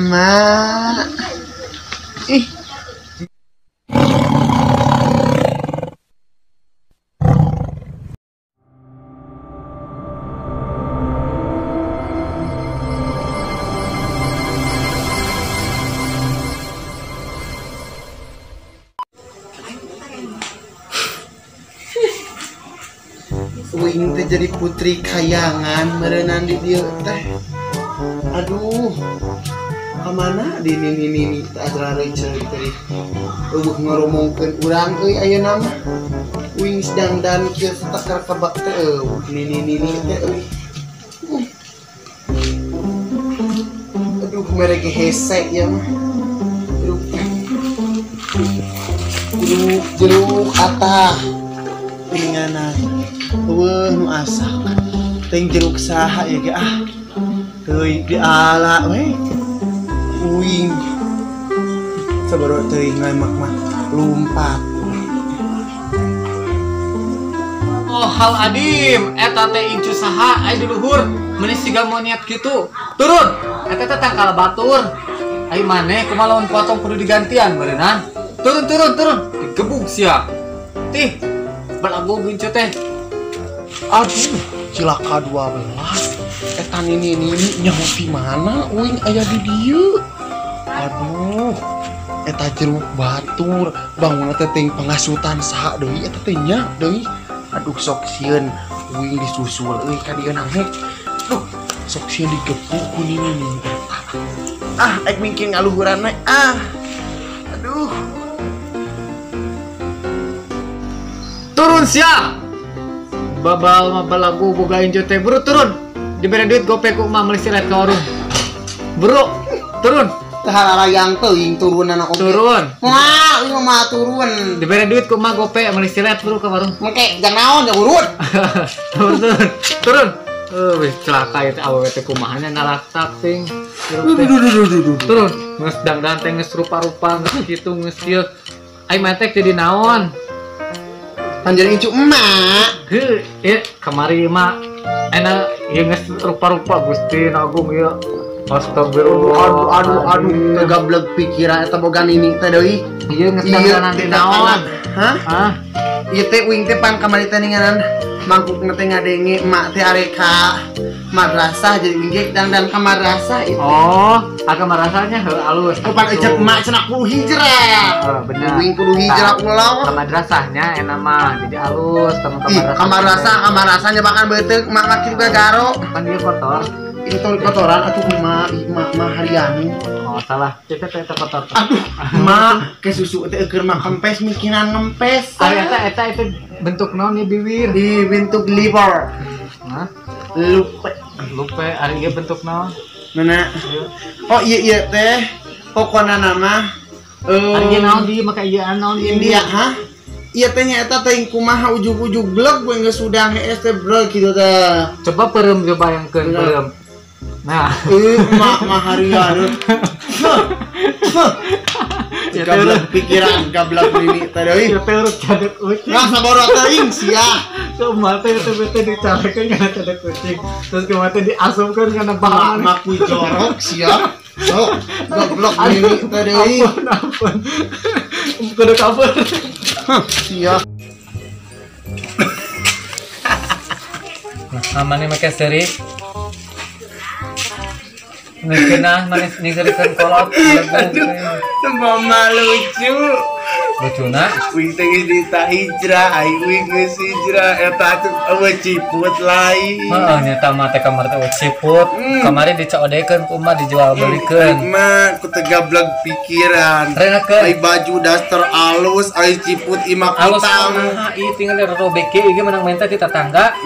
Mak. Ih. Uing teh jadi putri kayangan merenang di dia teh. Aduh, kemana di ini acara cerita tadi. Ngomongkeun urang euy ayeuna mah. Uing sedang dan kieu setakar kabak teh ini teh euy. Aduh, mereka hesek ya mah. Jeruk atah ringanan. Wah, nu asak teng jeruk saha ya ge teuing diala we uing sabaro teuing ngamak mah lumpat. Oh hal adim eta teh incu saha aya di luhur meuni siga monyet kitu turun eta teh tangkal batur ai maneh kumaha lamun potong kudu digantian beureunan turun digebuk sia tih balago incu teh. Aduh, cilaka 12. Eta ini nyaho di mana uing aya di dieu. Aduh, eta jeruk batur, bangun teh teuing pangasutan saha deui eta teh nya deui. Aduh, sok sieun uing disusul euy ka dieu nangek. Duh, sok sieun digebuk ku nini eta. Ek mungkin ngaluhuran we. Aduh. Turun sia. Babal balagu boga injo teh buru turun dibere duit gopek ku mah meuli silet ka warung buru turun Tahara yang teuing turun anak oge turun wah ieu mah turun dibere duit ku mah gopek meuli silet buru ka warung mengke jang naon ya urut turun wis celaka ieu awewe teh kumahana nalaktak ting turun geus dangdan teh geus rupa-rupa geus kitu geus ieu ai mah teh jadi naon panjang incu emak. Kemari mah enak ieu geus rupa-rupa Gusti Agung ieu. Astagfirullah. Aduh, tegablek pikiran eta boga nini teh deui. Ieu geus dangdanan di naon? Hah? Ieu teh uing teh pan kamari teh ninganan mangkukna teh ngadenge emak teh are ka madrasah jadi inggek dangdan ka madrasah itu. Oh, ka madrasahnya heuh alus. Pan ecek emak cenah kudu hijrah. Bener. Uing kudu hijrah ulah. Ka madrasahnya enak mah jadi alus sama ka madrasahnya bahkan beuteug emak makin gagaro. Pan dia kotor. Itu kotoran atuh emak Haryani. Oh, salah. Kita teh kotor. Aduh, emak ke susu teh keur mah kempes mikiran ngempes. Eta itu bentuk naon ya bibir? Di bentuk liver. Hah? Lupa ari ieu bentuk naon? Mana? Oh iya teh. Pokona nama ari naon di maka ieu naon di India, hah? Iya teh nya eta teh kumaha ujug-ujug blog we geus sudah geus teh bro kitu teh. Coba peureum bayangkeun peureum. Nah, mah Haryani. Gablek pikiran, gablek ini teh deui. Ya teh urut cadek ucing. Nah, sabaraha teuing sia. Kumaha teh teh dicarekeun kana cadek ucing. Terus kumaha teh diasupkeun kana bahan. Mak ku jorok sia. Sok, gablek ini teh deui. Ampun. Kudu kabur. Sia. Amane make seri. Ngeunah manis ningserikeun kolot. Tembok lucu. Lucuna Wing teh geus dita hijrah, ai wing geus hijrah eta atuh eueuh ciput lain. heeh nya mah teh kamar teh ciput. Kamari dicodekeun ku mah dijual belikeun. Mah ku teh gablek pikiran. Renakeun. Ai baju daster alus, ai ciput imak Alus utang. ieu tinggal robek ieu menang minta di tetangga.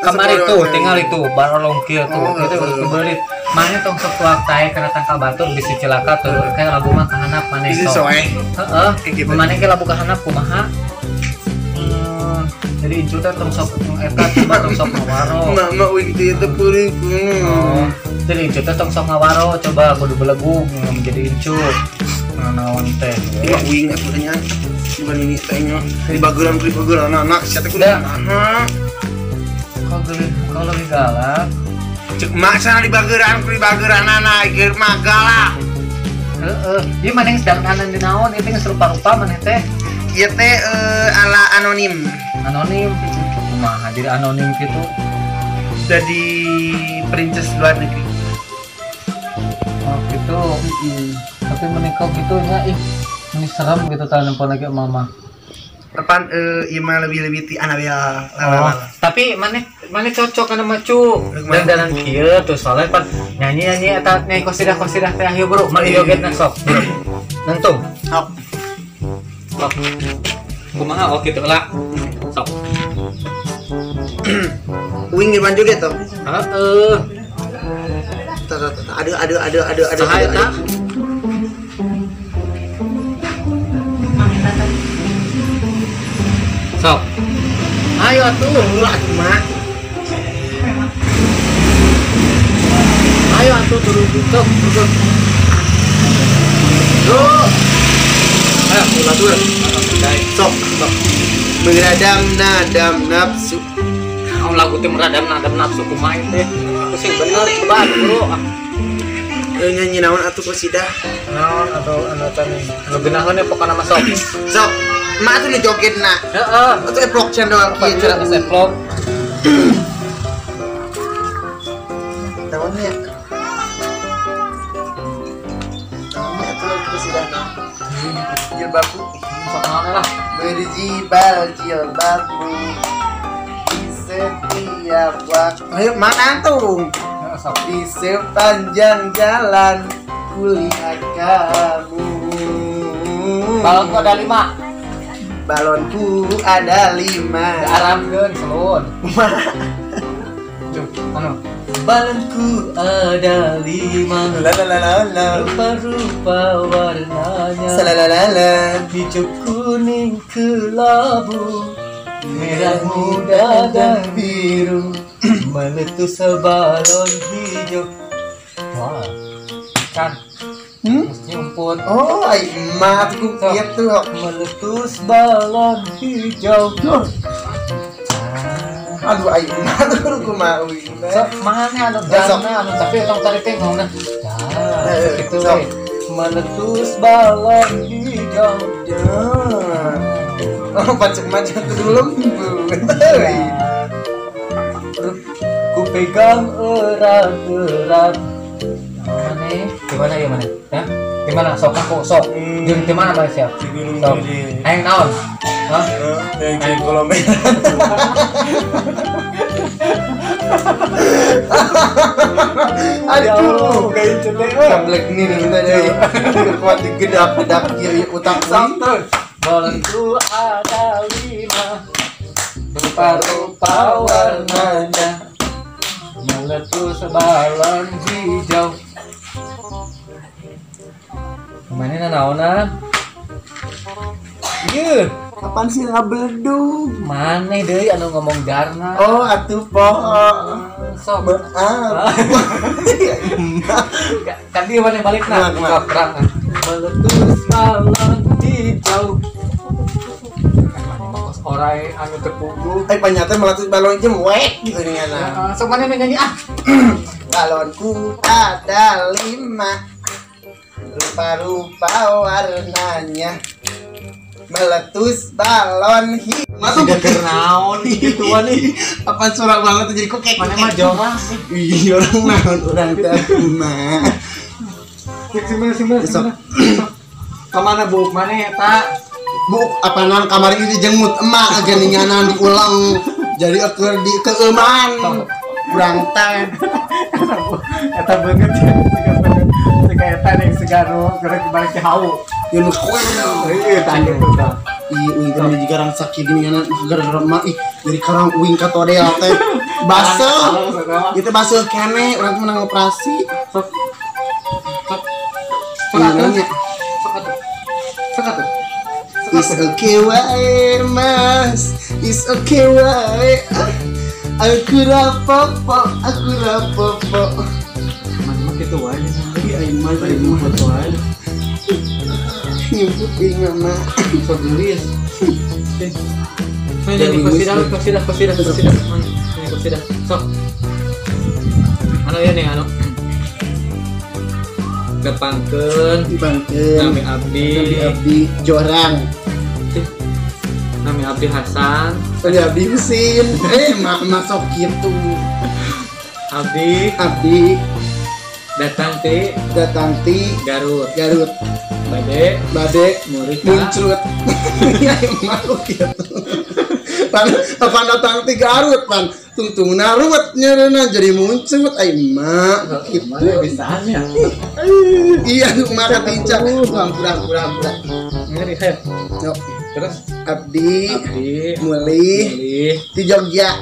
Kamar itu tinggal itu barolong kieu tuh. Kita urus beulit. Mane tong sok tuak tae kana tangkal batur bisi cilaka tuh. Kayak labu mah kahanap maneh Bisi sok. soe. Heeh. Maneh ge labu kahanap kumaha? Jadi incu teh tong sok eta coba tong sok ngawaro. Mama wing teh teh peuring. Oh. Jadi incu teh tong sok ngawaro coba kudu belegug menjadi incu. Naon teh. Imak wing atuh nya. Cuman ini teh nya di bageran anak sia teh kudu Da. naha. Kau lebih galak. Cek mak sana di bageran anak keur magalah. Ieu maneh sedang kanan di naon ieu teh serupa-rupa maneh teh. Ieu teh ala anonim. Anonim kumaha jadi anonim gitu. Jadi princess luar negeri. Oh gitu. Tapi menikah gitu nya ini serem gitu tahun depan lagi mama. Apaan ieu mah lebih ti Anabel. Tapi maneh cocok kana macu. Dan kieu tuh soalnya pan nyanyi eta nyanyi qasidah teh ayo bro, mari jogetna sok, bro. Nentung. Sok. Sok. Kumaha oke tuh lah. Sok. Uing gimana joget tuh? Heeh. Aduh. Saha eta? Sok. Ayo atuh, mah. Ayo atuh turun. Ayo, ulatur. Sok. Meradam nadam nafsu. Kau lagu teh meradam nafsu kumaha teh. Aku sih bener coba bro. Nyanyi naon atuh qasidah? Naon atau anu teh nu geunaheun pokona mah sok. Sok. Mak atuh jogetna. Heeh. Atuh eplok cendol kieu Cara seplok. Naonnya? Naonnya atuh qasidahna. Jilbabku. Sok naon lah. Jilbabmu di setiap waktu. Ayo mana tuh? Sok. Di sepanjang jalan kulihat kamu. Balonku ada 5. Balonku ada 5. Aramkeun selun. Anu. Balonku ada 5. Rupa-rupa warnanya. Salalala. Hijau kuning kelabu, merah muda dan biru, meletus balon hijau. Wah, kan? Mesti umpun. Oh, ai emak tuh gitu. Meletus balon hijau. Aduh, ai emak tuh kumaha euy. Sok mana anu darna anu tapi tong tarik teh ngomongna. Gitu we. Meletus balon hijau. Oh, macam-macam dulu. Ku pegang erat-erat. Gimana ya mana? Ya? Gimana? Sok aku sok. Jeung di mana Mas siap? Sok. Aing naon? Hah? Kayak Kolombe. Aduh, kayak cete. Kablek ini nih tadi. Kuat digedak-gedak kiri utak Santai. Balonku ada 5. Rupa-rupa warnanya. Meletus balon hijau. Mana naonan? Ieu, apaan sih ngabledug? maneh deui anu ngomong darna. Oh, atuh poho. Sok. Maaf. Kan dia mana balikna? Sok terang. Meletus balon hijau. Orai anu terpunggu. Panyata meletus balon jem wek gitu nih anak. Sok mana nyanyi ah? Balonku ada 5. Rupa-rupa warnanya. Meletus balon hijau. Sudah kernaon gituan nih. Apaan suara banget jadi kokek. Mana mah jorang. Ih, orang naon orang teh mah. Simpen. Kemana buk mana eta? Buk apaan kamar ini jengmut emak geninganan diulang. Jadi keur di keuman. Urang teh. Eta banget ya. Kayak eta nih segano gerak balik ke hau. Yang kowe. Iya tanya tuh. Ih, uing kan juga orang sakit geninganan gara-gara emak ih dari karang uing ka todel teh. Baso. Itu baso kene urang menang operasi. Sok. It's okay wae mas, it's okay wae. Aku rapopo. Mana gitu wae. Aing mah foto wae. Nyebut ingat mah. Sok gelis. Jadi kosidah. Sok. Mana anu ya nih anu depangkeun dibangkeun nami abdi abdi jorang nami abdi Hasan abdi Husin masuk gitu abdi datang ti Garut bade muncrut ya makhluk gitu pan datang ti Garut pan tungtung naruat nyerena jadi muncrut ai mak gitu bisanya iya maka tinca pura-pura ngeri he yo terus abdi mulih di Jogja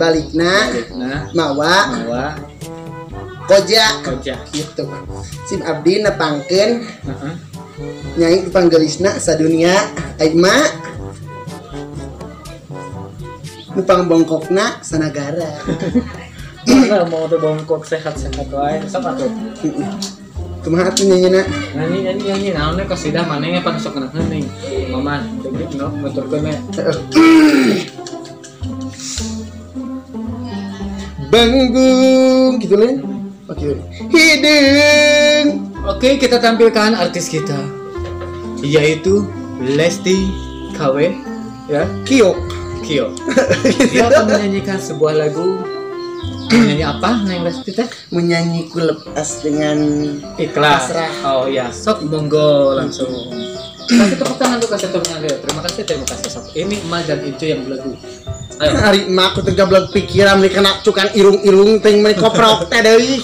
balikna mawa koja gitu sim abdi nepangkeun nyai panggelisna sadunia aima nupang bongkokna sanagara mana mau tuh bongkok sehat-sehat wae sok atuh kumaha tuh nyanyi naonnya kasidah maneh pan sok kena heuning maman begitu no motorkeun we bangung gitu nih oke hidung oke kita tampilkan artis kita yaitu Lesti KW ya Kio dia akan menyanyikan sebuah lagu menyanyi apa Neng Lesti teh menyanyi ku lepas dengan ikhlas pasrah. Oh ya sok monggo langsung kasih tepuk tangan tuh kasih tepuk tangan terima kasih sok ini Emak dan Incu yang belagu ayo hari emak aku tergablak pikiran nih kena cukan irung-irung ting meni koprok teh deui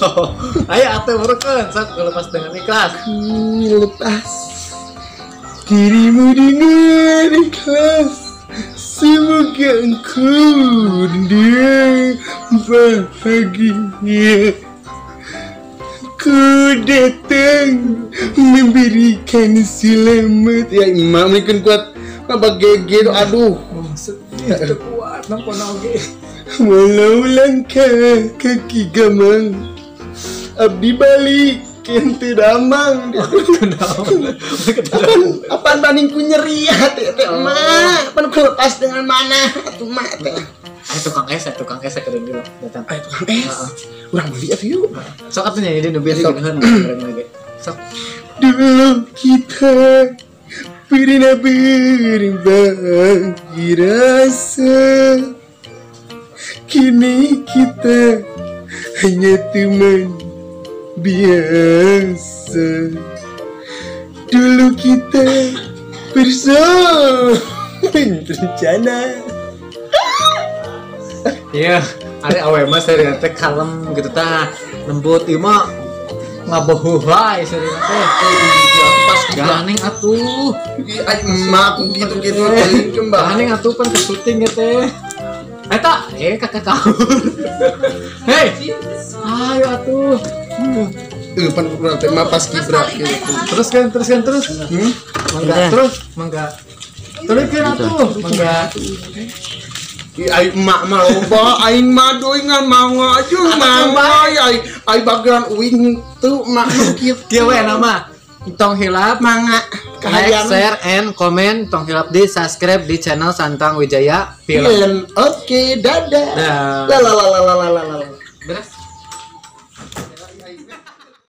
ayo atuh burukeun sok lepas dengan ikhlas lepas dirimu dengan ikhlas semoga engkau dia bahagia ku datang memberikan selamat ya emak mungkin kuat apa gege aduh sedih kuat nampak oge walau langkah kaki gamang abdi balik kente damang apaan bandingku nyeri hati emak apaan ku lepas dengan mana atuh mak teh tukang es keren dulu datang tukang es urang beli atuh yuk sok atuh nyanyi di nu biasa geuneun keren lagi sok dulu kita pernah berbagi rasa kini kita hanya teman biasa dulu kita bersama rencana iya ada awe mah sering teh kalem gitu tah lembut ieu mah ngaboh wae sering teh pas ganing atuh emak aku gitu-gitu ganing atuh pan ke syuting ya teh eta kakak kau hei ayo atuh pan kurang teh mah pas kibra gitu teruskan mangga teruskan atuh mangga ai emak mah loba aing mah doingan mangga aja mangga ai bagian uing tuh emak mah kieu we nama tong hilap mangga like, share, and comment tong hilap di subscribe di channel Santang Wijaya Film. Oke, dadah. Dah. La